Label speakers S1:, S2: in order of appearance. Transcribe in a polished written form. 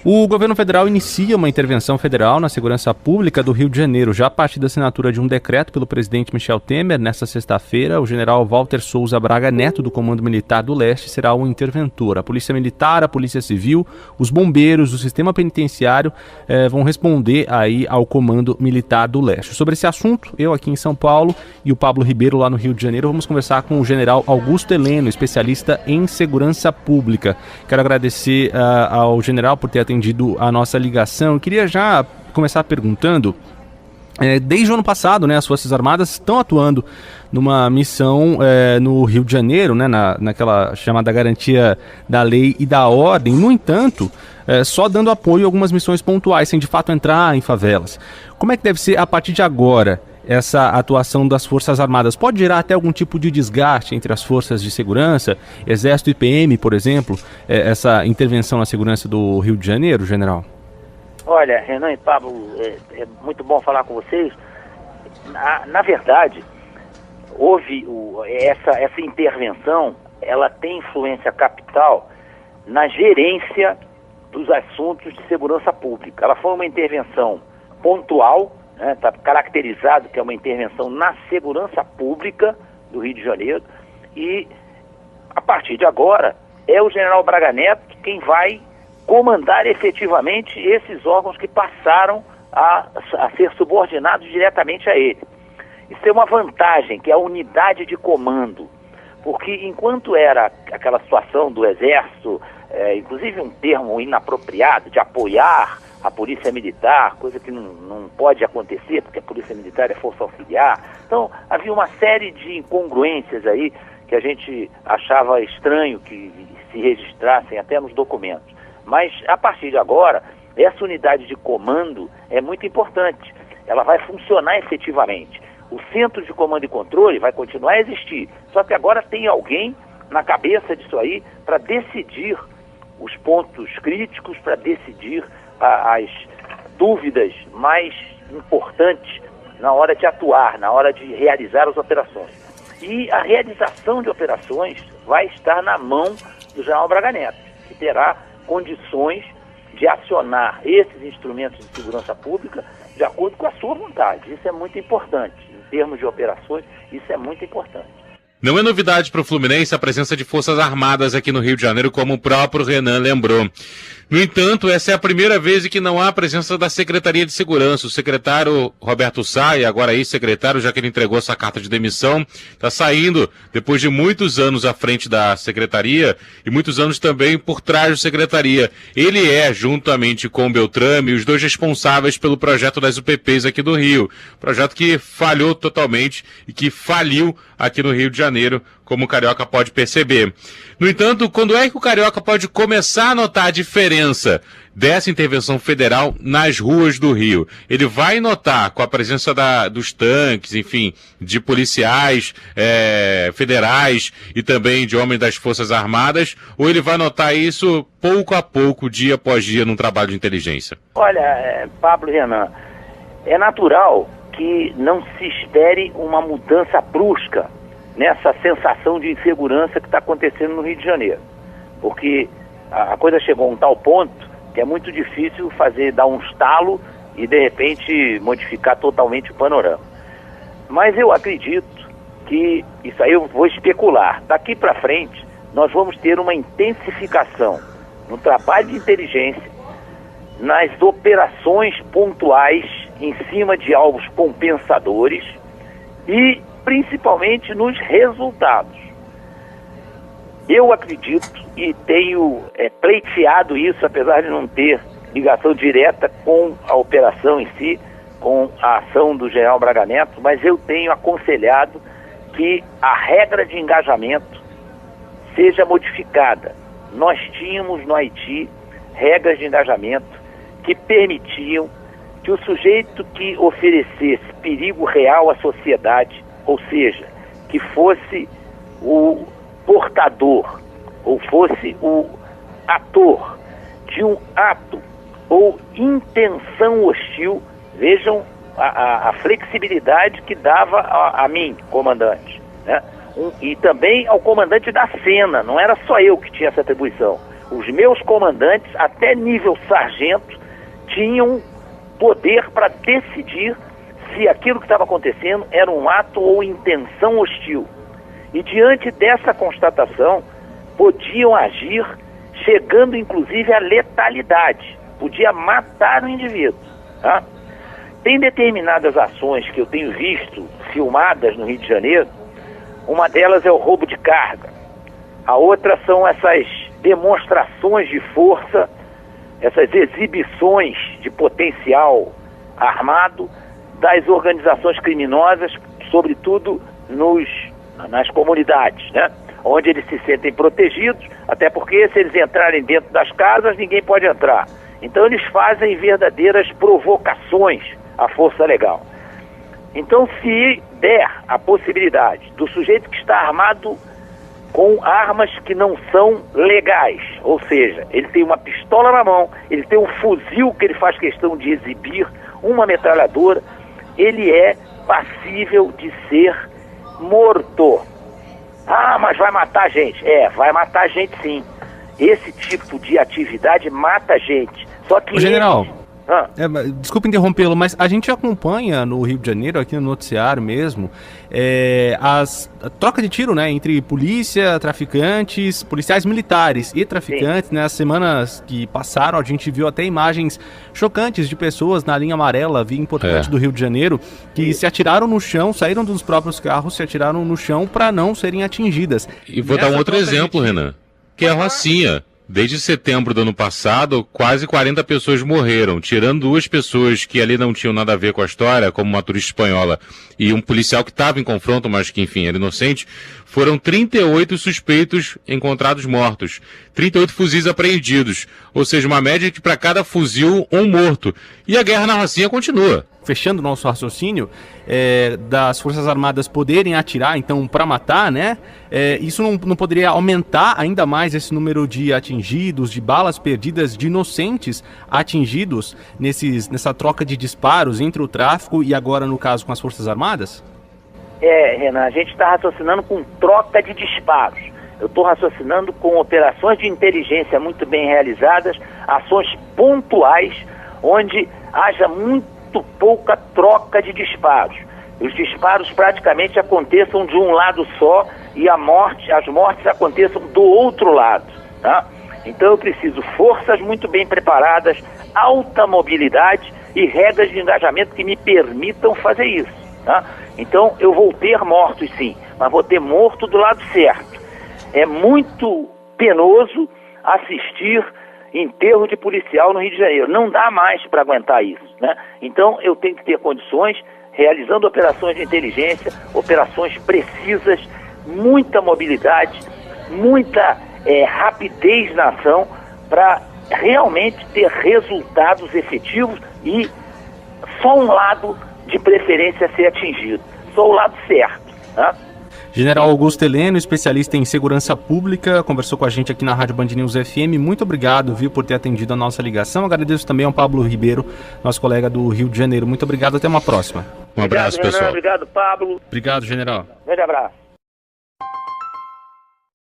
S1: O governo federal inicia uma intervenção federal na segurança pública do Rio de Janeiro, já a partir da assinatura de um decreto pelo presidente Michel Temer. Nesta sexta-feira, o general Walter Souza Braga Neto, do Comando Militar do Leste, será o interventor. A Polícia Militar, a Polícia Civil, os bombeiros, o sistema penitenciário vão responder aí ao Comando Militar do Leste. Sobre esse assunto, eu aqui em São Paulo e o Pablo Ribeiro lá no Rio de Janeiro, vamos conversar com o general Augusto Heleno, especialista em segurança pública. Quero agradecer ao general por ter atendido a nossa ligação. Eu queria já começar perguntando, desde o ano passado, né, as Forças Armadas estão atuando numa missão no Rio de Janeiro, né, naquela chamada garantia da lei e da ordem. No entanto, só dando apoio a algumas missões pontuais, sem de fato entrar em favelas. Como é que deve ser, a partir de agora, essa atuação das Forças Armadas? Pode gerar até algum tipo de desgaste entre as forças de segurança, Exército e PM, por exemplo, essa intervenção na segurança do Rio de Janeiro, general?
S2: Olha, Renan e Pablo, é muito bom falar com vocês. Na verdade, houve essa intervenção, ela tem influência capital na gerência dos assuntos de segurança pública. Ela foi uma intervenção pontual, está caracterizado que é uma intervenção na segurança pública do Rio de Janeiro, e a partir de agora é o general Braga Neto quem vai comandar efetivamente esses órgãos que passaram a ser subordinados diretamente a ele. Isso é uma vantagem, que é a unidade de comando, porque enquanto era aquela situação do Exército, inclusive um termo inapropriado, de apoiar a Polícia Militar, coisa que não pode acontecer, porque a Polícia Militar é força auxiliar. Então, havia uma série de incongruências aí que a gente achava estranho que se registrassem até nos documentos. Mas, a partir de agora, essa unidade de comando é muito importante. Ela vai funcionar efetivamente. O Centro de Comando e Controle vai continuar a existir, só que agora tem alguém na cabeça disso aí para decidir os pontos críticos, para decidir as dúvidas mais importantes na hora de atuar, na hora de realizar as operações. E a realização de operações vai estar na mão do general Braga Neto, que terá condições de acionar esses instrumentos de segurança pública de acordo com a sua vontade. Isso é muito importante. Em termos de operações, isso é muito importante.
S3: Não é novidade para o Fluminense a presença de Forças Armadas aqui no Rio de Janeiro, como o próprio Renan lembrou. No entanto, essa é a primeira vez em que não há a presença da Secretaria de Segurança. O secretário Roberto Sá, agora ex-secretário, já que ele entregou essa carta de demissão, está saindo depois de muitos anos à frente da Secretaria e muitos anos também por trás da Secretaria. Ele é, juntamente com o Beltrame, os dois responsáveis pelo projeto das UPPs aqui do Rio. Projeto que falhou totalmente e que faliu aqui no Rio de Janeiro, como o Carioca pode perceber. No entanto, quando é que o Carioca pode começar a notar a diferença dessa intervenção federal nas ruas do Rio? Ele vai notar com a presença dos tanques, enfim, de policiais federais e também de homens das Forças Armadas, ou ele vai notar isso pouco a pouco, dia após dia, num trabalho de inteligência?
S2: Olha, Pablo e Renan, é natural que não se espere uma mudança brusca nessa sensação de insegurança que está acontecendo no Rio de Janeiro. Porque a coisa chegou a um tal ponto que é muito difícil dar um estalo e, de repente, modificar totalmente o panorama. Mas eu acredito que, isso aí eu vou especular, daqui para frente nós vamos ter uma intensificação no trabalho de inteligência, nas operações pontuais em cima de alvos compensadores e principalmente nos resultados. Eu acredito e tenho pleiteado isso, apesar de não ter ligação direta com a operação em si, com a ação do general Braga Neto, mas eu tenho aconselhado que a regra de engajamento seja modificada. Nós tínhamos no Haiti regras de engajamento que permitiam que o sujeito que oferecesse perigo real à sociedade, ou seja, que fosse o portador ou fosse o ator de um ato ou intenção hostil, vejam a flexibilidade que dava a mim, comandante, né? E também ao comandante da cena, não era só eu que tinha essa atribuição. Os meus comandantes, até nível sargento, tinham poder para decidir se aquilo que estava acontecendo era um ato ou intenção hostil. E diante dessa constatação, podiam agir, chegando inclusive à letalidade. Podia matar o indivíduo. Tá? Tem determinadas ações que eu tenho visto filmadas no Rio de Janeiro. Uma delas é o roubo de carga. A outra são essas demonstrações de força, essas exibições de potencial armado das organizações criminosas, sobretudo nas comunidades, né? Onde eles se sentem protegidos, até porque se eles entrarem dentro das casas, ninguém pode entrar. Então eles fazem verdadeiras provocações à força legal. Então, se der a possibilidade do sujeito que está armado com armas que não são legais, ou seja, ele tem uma pistola na mão, ele tem um fuzil que ele faz questão de exibir, uma metralhadora, ele é passível de ser morto. Ah, mas vai matar gente. Vai matar gente sim. Esse tipo de atividade mata gente. Só que
S1: General, desculpa interrompê-lo, mas a gente acompanha no Rio de Janeiro, aqui no noticiário mesmo, a troca de tiro, né, entre polícia, traficantes, policiais militares e traficantes. Nas semanas que passaram, a gente viu até imagens chocantes de pessoas na linha amarela, via importante do Rio de Janeiro, que se atiraram no chão, saíram dos próprios carros, se atiraram no chão para não serem atingidas.
S3: E vou dar um outro exemplo, Renan, que é a Rocinha. Desde setembro do ano passado, quase 40 pessoas morreram, tirando 2 pessoas que ali não tinham nada a ver com a história, como uma turista espanhola e um policial que estava em confronto, mas que, enfim, era inocente. Foram 38 suspeitos encontrados mortos, 38 fuzis apreendidos, ou seja, uma média de para cada fuzil, um morto. E a guerra na Rocinha continua.
S1: Fechando o nosso raciocínio, das Forças Armadas poderem atirar, então, para matar, né? Isso não poderia aumentar ainda mais esse número de atingidos, de balas perdidas, de inocentes atingidos nessa troca de disparos entre o tráfico e agora, no caso, com as Forças Armadas?
S2: Renan, a gente está raciocinando com troca de disparos. Eu estou raciocinando com operações de inteligência muito bem realizadas, ações pontuais, onde haja muito pouca troca de disparos. Os disparos praticamente aconteçam de um lado só e as mortes aconteçam do outro lado, tá? Então eu preciso forças muito bem preparadas, alta mobilidade e regras de engajamento que me permitam fazer isso, tá? Então eu vou ter mortos sim, mas vou ter morto do lado certo. É muito penoso assistir enterro de policial no Rio de Janeiro. Não dá mais para aguentar isso, né? Então eu tenho que ter condições, realizando operações de inteligência, operações precisas, muita mobilidade, muita rapidez na ação, para realmente ter resultados efetivos e só um lado de preferência ser atingido, só o lado certo, né?
S1: General Augusto Heleno, especialista em segurança pública, conversou com a gente aqui na Rádio Band News FM. Muito obrigado, por ter atendido a nossa ligação. Agradeço também ao Pablo Ribeiro, nosso colega do Rio de Janeiro. Muito obrigado, até uma próxima.
S3: Um abraço,
S2: obrigado,
S3: pessoal.
S2: Renan, obrigado, Pablo.
S1: Obrigado, general.
S2: Grande abraço.